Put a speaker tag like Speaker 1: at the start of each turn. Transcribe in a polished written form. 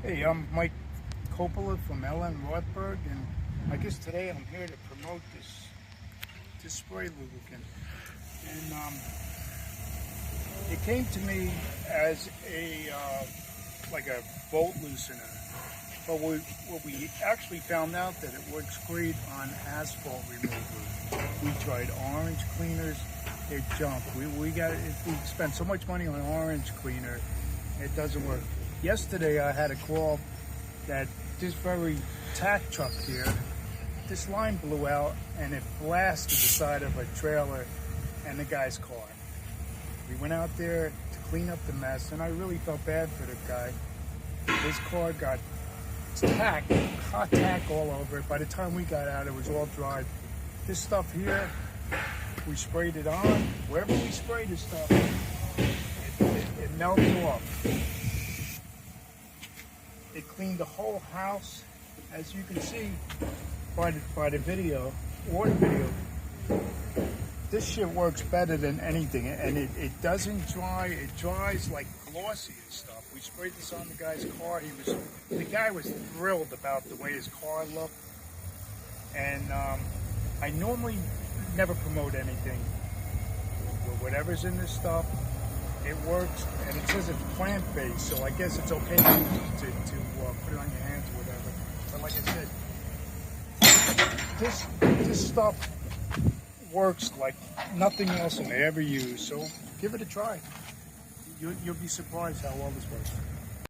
Speaker 1: Hey, I'm Mike Coppola from LN Rothberg, and I guess today I'm here to promote this spray lubricant. And it came to me as a like a bolt loosener, but what we actually found out that it works great on asphalt remover. We tried orange cleaners, they're junk. We spent so much money on orange cleaner, it doesn't work. Yesterday I had a call that this very tack truck here, this line blew out and it blasted the side of a trailer and the guy's car. We went out there to clean up the mess, and I really felt bad for the guy. His car got hot tack all over it. By the time we got out, it was all dry. This stuff here, we sprayed it on. Wherever we sprayed this stuff, it melted off. It cleaned the whole house, as you can see by the video, or the video. This shit works better than anything, and it doesn't dry. It dries like glossy and stuff. We sprayed this on the guy's car. The guy was thrilled about the way his car looked. And I normally never promote anything. Whatever's in this stuff, it works, and it says it's plant-based, so I guess it's okay to put it on your hands or whatever. But like I said, this stuff works like nothing else I ever used, so give it a try. You'll be surprised how well this works.